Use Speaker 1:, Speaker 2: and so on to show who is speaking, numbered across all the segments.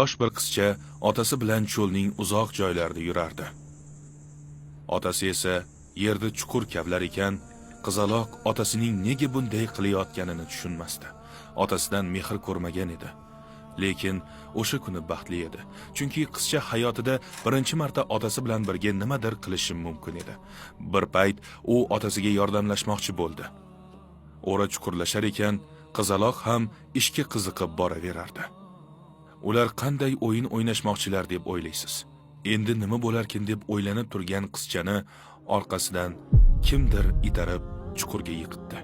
Speaker 1: Yosh bir qizcha otasi bilan cho'lning uzoq joylarida yurardi. Otasi esa yerda chuqur kavlar ekan, qizaloq otasining nega bunday qilayotganini tushunmasdi. Otasidan mehr ko'rmagan edi. Lekin o'sha kuni baxtli edi, chunki qizcha hayotida birinchi marta otasi bilan birga nimadir qilishi mumkin edi. Bir payt u otasiga yordamlashmoqchi bo'ldi. O'ra chuqurlashar ekan, qizaloq ham ishga qiziqib boraverardi. Ular qanday o'yin o'ynashmoqchilar deb o'ylaysiz? Endi nima bo'larkin deb o'ylanib turgan qizchani orqasidan kimdir itarib chuqurga yiqitdi.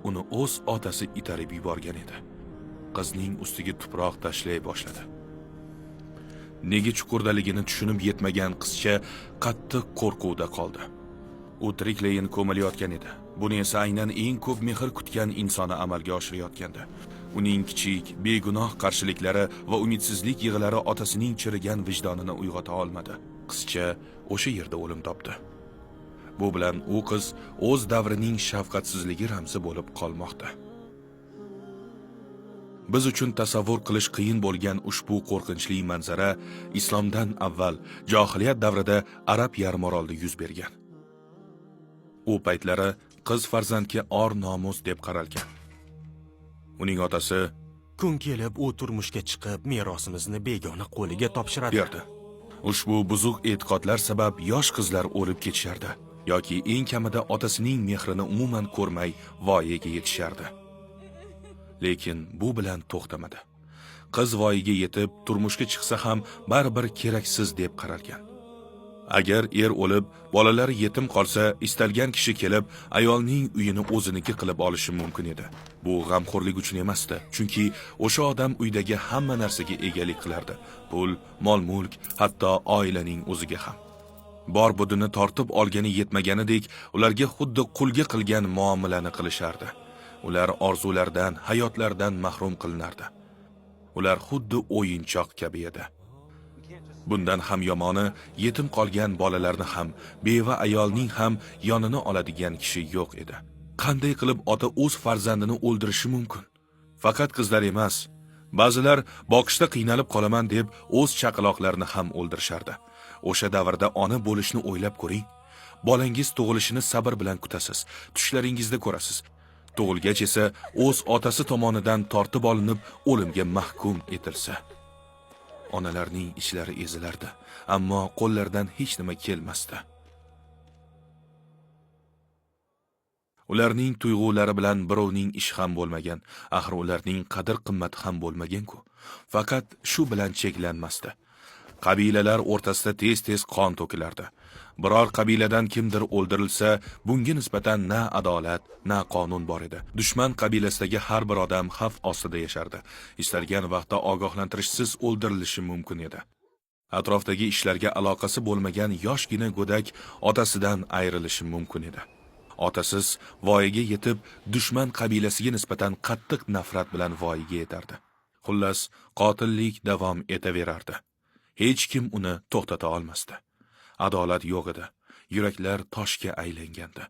Speaker 1: Uni o'z otasi itarib yuborgan edi. Qizning ustiga tuproq tashlay boshladi. Nega chuqurdaligini tushunib yetmagan qizcha qattiq qo'rquvda qoldi. U tiriklayin ko'milayotgan edi. Buni esa aynan eng ko'p mehr kutgan insoni amalga oshirayotgandi. Uning kichik, begunoh qarshiliklari va umidsizlik yig'lari otasining chirigan vijdonini uyg'ota olmadi. Qizcha o'sha yerda o'lim topdi. Bu bilan u qiz o'z davrining shafqatsizligi ramzi bo'lib qolmoqda. Biz uchun tasavvur qilish qiyin bo'lgan ushbu qo'rqinchli manzara islomdan avval johiliyat davrida Arab yarimorolida yuz bergan. U paytlari qiz farzandga or nomus deb qaralgan. Uning otasi
Speaker 2: kun kelib u turmushga chiqib merosimizni begona qo'liga topshiradi.
Speaker 1: berdi. Ushbu buzuq e'tiqodlar sabab yosh qizlar o'lib ketishardi yoki eng kamida otasining mehrini umuman ko'rmay voyaga yetishardi. Lekin bu bilan to'xtamadi. Qiz voyaga yetib turmushga chiqsa ham baribir keraksiz deb qaralgan. Agar er o'lib, bolalari yetim qolsa, istalgan kishi kelib, ayolning uyini o'ziniki qilib olishi mumkin edi. Bu g'amxo'rlik uchun emasdi, chunki o'sha odam uydagi hamma narsaga egalik qilardi. Pul, mol-mulk, hatto oilaning o'ziga ham. Bor budini tortib olgani yetmaganidek, ularga xuddi qulga qilgan muomalani qilishardi. Ular orzulardan, hayotlardan mahrum qilinardi. Ular xuddi o'yinchoq kabi edi. Bundan ham yomoni, yetim qolgan bolalarni ham, beva ayolning ham yonini oladigan kishi yo'q edi. Qanday qilib ota o'z farzandini o'ldirishi mumkin? Faqat qizlar emas, ba'zilar boqishda qiynalib qolaman deb o'z chaqaloqlarini ham o'ldirishardi. O'sha davrda ona bo'lishni o'ylab ko'ring. Bolangiz tug'ilishini sabr bilan kutasiz, tushlaringizda ko'rasiz. Tug'ilgach esa o'z otasi tomonidan tortib olinib o'limga mahkum etilsa, onalarning ishlari ezilardi, ammo qo'llaridan hech nima kelmasdi. Ularning tuyg'ulari bilan birovning ishi ham bo'lmagan, axir ularning qadr-qimmati ham bo'lmagan-ku. Faqat shu bilan cheklanmasdi. Qabilalar o'rtasida tez-tez qon to'kilardi. Biror qabiladan kimdir o'ldirilsa, bunga nisbatan na adolat, na qonun bor edi. Dushman qabilasidagi har bir odam xavf ostida yashardi. Istalgan vaqtda ogohlantirishsiz o'ldirilishi mumkin edi. Atrofdagi ishlarga aloqasi bo'lmagan yoshgina go'dak otasidan ayrilishi mumkin edi. Otasiz voyaga yetib, dushman qabilasiga nisbatan qattiq nafrat bilan voyaga yetardi. Xullas, qotillik davom etaverardi. Hech kim uni to'xtata olmasdi. Adolat yo'q edi. Yuraklar toshga aylangandi.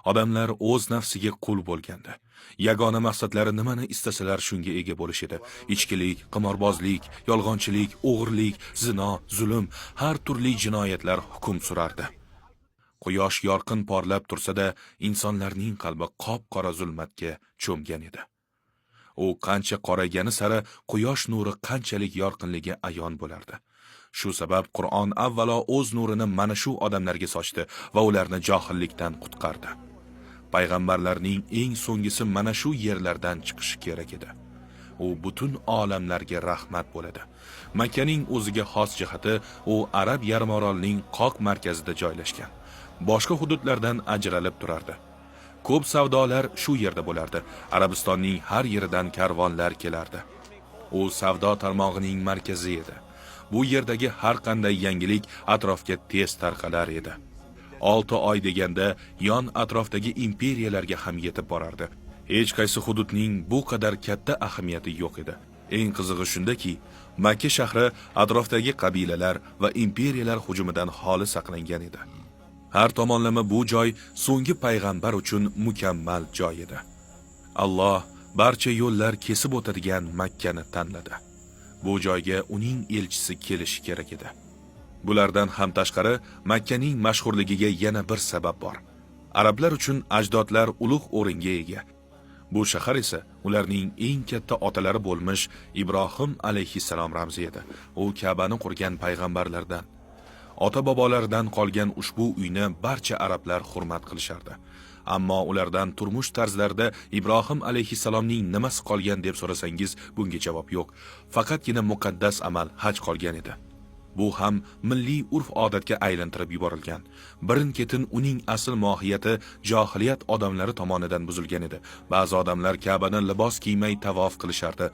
Speaker 1: Odamlar o'z nafsiga qul bo'lgandi. Yagona maqsadlari nimani istasalar shunga ega bo'lish edi. Ichkilik, qimorbozlik, yolg'onchilik, o'g'irlik, zino, zulm, har turli jinoyatlar hukm surardi. Quyosh yorqin porlab tursa-da, insonlarning qalbi qop-qora zulmatga cho'mgan edi. U qancha qoraygani sari quyosh nuri qanchalik yorqinligi ayon bo'lardi. Shu sabab Qur'on avvalo o'z nurini mana shu odamlarga sochdi va ularni johillikdan qutqardi. Payg'ambarlarning eng so'nggisi mana shu yerlardan chiqishi kerak edi. U butun olamlarga rahmat bo'ladi. Makkaning o'ziga xos jihati, u Arab yarimorolining qoq markazida joylashgan. Boshqa hududlardan ajralib turardi. Ko'p savdolar shu yerda bo'lardi. Arabistonning har yeridan karvonlar kelardi. U savdo tarmog'ining markazi edi. Bu yerdagi har qanday yangilik atrofga tez tarqalar edi. 6 oy deganda yon atrofdagi imperiyalarga ham yetib borardi. Hech qaysi hududning bu qadar katta ahamiyati yo'q edi. Eng qizig'i shundaki, Makka shahri atrofdagi qabilalar va imperiyalar hujumidan xoli saqlangan edi. Har tomonlama bu joy so'nggi payg'ambar uchun mukammal joy edi. Alloh barcha yo'llar kesib o'tadigan Makkani tanladi. Bu joyga uning elchisi kelishi kerak edi. Bulardan ham tashqari Makkaning mashhurligiga yana bir sabab bor. Arablar uchun ajdodlar ulug' o'ringa ega. Bu shahar esa ularning eng katta otalari bo'lmish Ibrohim alayhissalom ramzi edi. U Ka'bani qurgan payg'ambarlardan. Ota-bobolaridan qolgan ushbu uyni barcha arablar hurmat qilishardi. Ammo ulardan turmush tarzlarida Ibrohim alayhissalomning nimasi qolgan deb so'rasangiz, bunga javob yo'q. Faqatgina muqaddas amal haj qolgan edi. Bu ham milliy urf-odatga aylantirib yuborilgan. Birin-ketin uning asl mohiyati johiliyat odamlari tomonidan buzilgan edi. Ba'zi odamlar Ka'bani libos kiymay tavof qilishardi.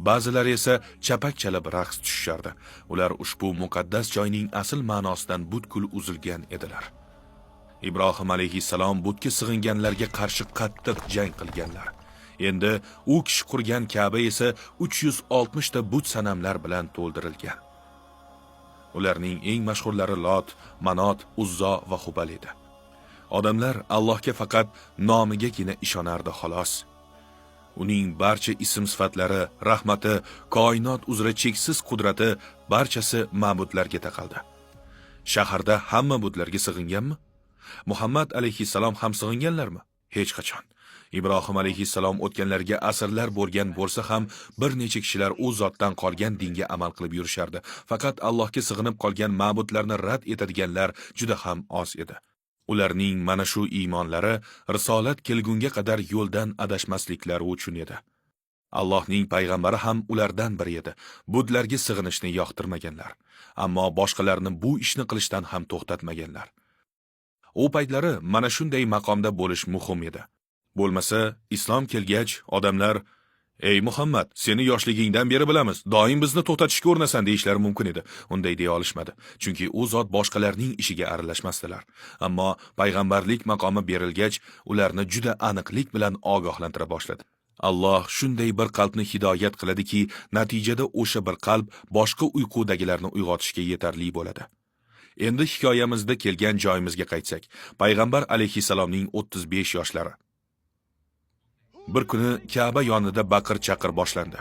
Speaker 1: Ba'zilari esa chapak chalib raqs tushishardi. Ular ushbu muqaddas joyning asl ma'nosidan butkul uzilgan edilar. Ibrohim alayhissalom butga sig'inganlarga qarshi qattiq jang qilganlar. Endi u kishi qurgan Ka'ba esa 360 ta but sanamlar bilan to'ldirilgan. Ularning eng mashhurlari Lot, Manot, Uzzo va Hubal edi. Odamlar Allohga faqat nomigagina ishonardi xolos. Uning barcha ism sifatlari, rahmati, koinot uzra cheksiz qudrati barchasi ma'budlarga taqaldi. Shaharda hamma butlarga sig'inganmi? Muhammad alayhissalom ham sig'inganlarmi? Hech qachon. Ibrohim alayhissalom o'tganlarga asrlar bo'lgan bo'lsa ham bir necha kishilar u zotdan qolgan dinga amal qilib yurishardi. Faqat Allohga sig'inib qolgan ma'budlarni rad etadiganlar juda ham oz edi. Ularning mana shu iymonlari risolat kelgunga qadar yo'ldan adashmasliklari uchun edi. Allohning payg'ambari ham ulardan biri edi. Budlarga sig'inishni yoqtirmaganlar, ammo boshqalarni bu ishni qilishdan ham to'xtatmaganlar. U paytlari mana shunday maqomda bo'lish muhim edi. Bo'lmasa, islom kelgach, odamlar "Ey Muhammad, seni yoshligingdan beri bilamiz, doim bizni to'xtatishga urinasan" deyishlari mumkin edi. Unday deya olishmadi, chunki u zot boshqalarning ishiga aralashmasdilar. Ammo payg'ambarlik maqomi berilgach, ularni juda aniqlik bilan ogohlantira boshladi. Alloh shunday bir qalbni hidoyat qiladiki, natijada o'sha bir qalb boshqa uyqudagilarni uyg'otishga yetarli bo'ladi. Endi hikoyamizda kelgan joyimizga qaytsak, payg'ambar alayhissalomning 35 yoshlari. Bir kuni Ka'ba yonida baqir-chaqir boshlandi.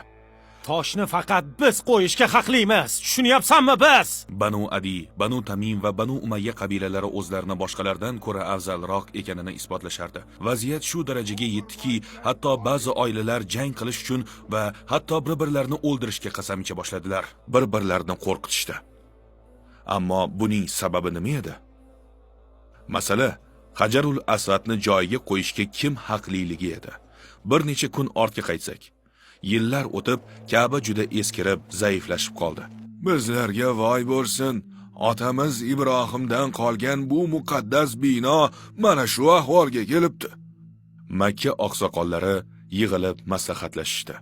Speaker 2: Toshni faqat biz qo'yishga haqlimiz. Tushunyapsanmi biz?
Speaker 1: Banu Adi, Banu Tamim va Banu Umayya qabilalari o'zlarini boshqalardan ko'ra afzalroq ekanini isbotlashardi. Vaziyat shu darajaga yetdiki, hatto ba'zi oilalar jang qilish uchun va hatto bir-birlarini o'ldirishga qasam icha boshladilar. Bir-birlarini qo'rqitishdi. Ammo buning sababi nima edi? Masala Hajarul Aswadni joyiga qo'yishga kim haqliligi edi. Bir necha kun ortga qaytsak, yillar o'tib Ka'ba juda eskirib, zaiflashib qoldi. Bizlarga voy bo'lsin, otamiz Ibrohimdan qolgan bu muqaddas bino mana shu ahvolga kelibdi. Makka oqsoqollari yig'ilib maslahatlashishdi.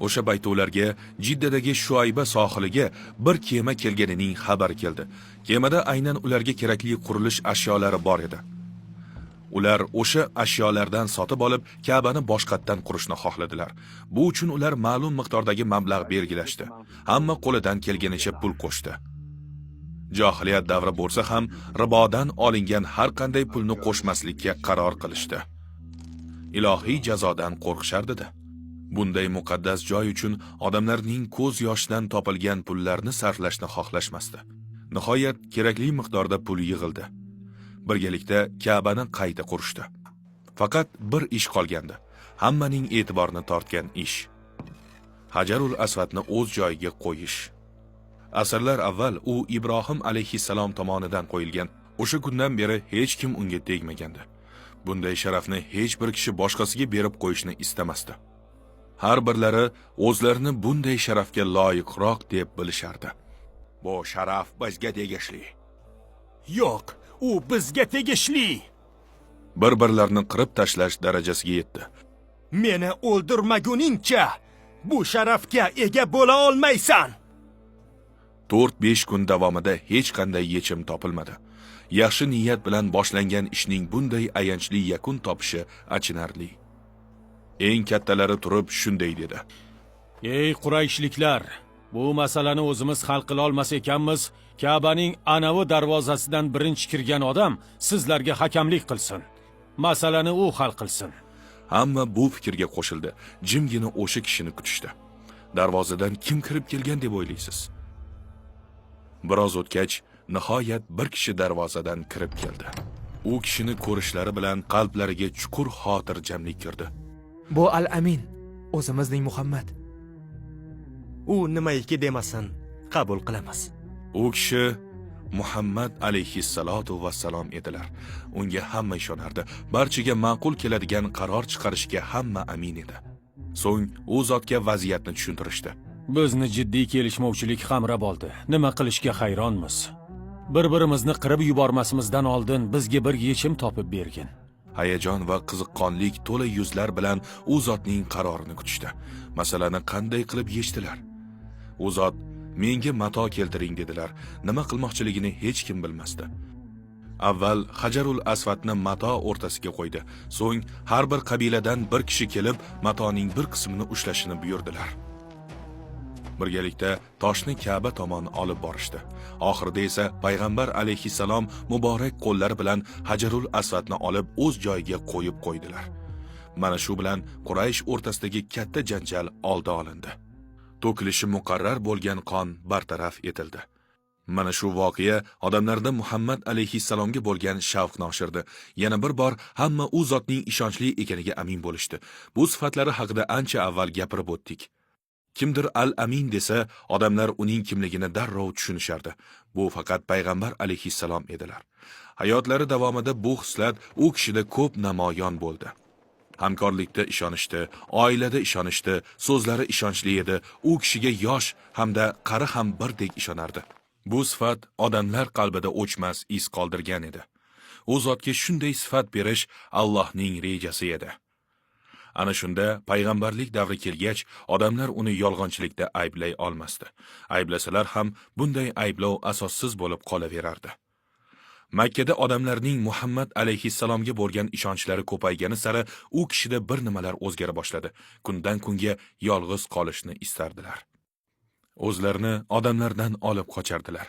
Speaker 1: O'sha paytda ularga Jiddadagi Shuayba sohiliga bir kema kelganining xabari keldi. Kemada aynan ularga kerakli qurilish ashyolari bor edi. Ular o'sha ashyolardan sotib olib, Ka'bani boshqatdan qurishni xohladilar. Bu uchun ular ma'lum miqdordagi mablag' belgilashdi. Hamma qo'lidan kelganicha pul qo'shdi. Johiliyat davri bo'lsa ham ribodan olingan har qanday pulni qo'shmaslikka qaror qilishdi. Ilohiy jazodan qo'rqishardi-da. Bunday muqaddas joy uchun odamlarning ko'z yoshidan topilgan pullarni sarflashni xohlashmasdi. Nihoyat kerakli miqdorda pul yig'ildi. Birgalikda Ka'bani qayta qurishdi. Faqat bir ish qolgandi. Hammaning e'tiborini tortgan ish. Hajarul Aswadni o'z joyiga qo'yish. Asrlar avval u Ibrohim alayhissalom tomonidan qo'yilgan. O'sha kundan beri hech kim unga tegmagandi. Bunday sharafni hech bir kishi boshqasiga berib qo'yishni istamasdi. Har birlari o'zlarini bunday sharafga loyiqroq deb bilishardi. Bu sharaf bizga tegishli.
Speaker 2: Yo'q, u bizga tegishli.
Speaker 1: Bir-birlarini qirib tashlash darajasiga yetdi.
Speaker 2: Meni o'ldirmaguningcha bu sharafga ega bo'la olmaysan.
Speaker 1: 4-5 kun davomida hech qanday yechim topilmadi. Yaxshi niyat bilan boshlangan ishning bunday ayanchli yakun topishi achinarli. Eng kattalari turib shunday dedi.
Speaker 2: Ey Qurayshliklar, bu masalani o'zimiz hal qila olmas ekanmiz. Ka'baning anavi darvozasidan birinchi kirgan odam sizlarga hakamlik qilsin. Masalani u hal qilsin.
Speaker 1: Hamma bu fikrga qo'shildi. Jimgina o'sha kishini kutishdi. Darvozadan kim kirib kelgan deb o'ylaysiz? Biroz o'tgach, nihoyat bir kishi darvozadan kirib keldi. U kishini ko'rishlari bilan qalblariga chuqur xotirjamlik kirdi.
Speaker 3: Bu Al-Amin, o'zimizning Muhammad.
Speaker 4: U nimaiki demasin, qabul qilamiz.
Speaker 1: U kishi Muhammad alayhissalotu vassalom edilar. Unga hamma ishonardi. Barchaga ma'qul keladigan qaror chiqarishga hamma amin edi. So'ng u zotga vaziyatni tushuntirishdi.
Speaker 2: Bizni jiddiy kelishmovchilik qamrab oldi. Nima qilishga hayronmiz. Bir-birimizni qirib yubormasimizdan oldin bizga bir yechim topib bergin.
Speaker 1: Hayajon va qiziqqonlik to'la yuzlar bilan u zotning qarorini kutishdi. Masalani qanday qilib yechdilar? U zot menga mato keltiring dedilar. Nima qilmoqchiligini hech kim bilmasdi. Avval Hajarul Aswadni mato o'rtasiga qo'ydi. So'ng har bir qabiladan bir kishi kelib, matoning bir qismini ushlashini buyurdilar. Birgalikda toshni Ka'ba tomon olib borishdi. Oxirida esa payg'ambar alayhissalom muborak qo'llari bilan Hajarul Aswadni olib o'z joyiga qo'yib qo'ydilar. Mana shu bilan Quraysh o'rtasidagi katta janjal oldi olindi. To'kilishi muqarrar bo'lgan qon bartaraf etildi. Mana shu voqea odamlarda Muhammad alayhissalomga bo'lgan shavqni oshirdi. Yana bir bor hamma u zotning ishonchli ekaniga amin bo'lishdi. Bu sifatlari haqida ancha avval gapirib o'tdik. Kimdir Al-Amin desa, odamlar uning kimligini darrov tushunishardi. Bu faqat payg'ambar alayhissalom edilar. Hayotlari davomida bu xislat u kishida ko'p namoyon bo'ldi. Hamkorlikda ishonishdi, oilada ishonishdi, so'zlari ishonchli edi. U kishiga yosh hamda qari ham birdek ishonardi. Bu sifat odamlar qalbida o'chmas iz qoldirgan edi. U zotga shunday sifat berish Allohning rejasi edi. Ana shunda payg'ambarlik davri kelgach, odamlar uni yolg'onchilikda ayblay olmasdi. Ayblasalar ham bunday ayblov asossiz bo'lib qolaverardi. Makkada odamlarning Muhammad alayhissalomga bo'lgan ishonchlari ko'paygani sari u kishida bir nimalar o'zgara boshladi. Kundan kunga yolg'iz qolishni istardilar. O'zlarini odamlardan olib qochardilar.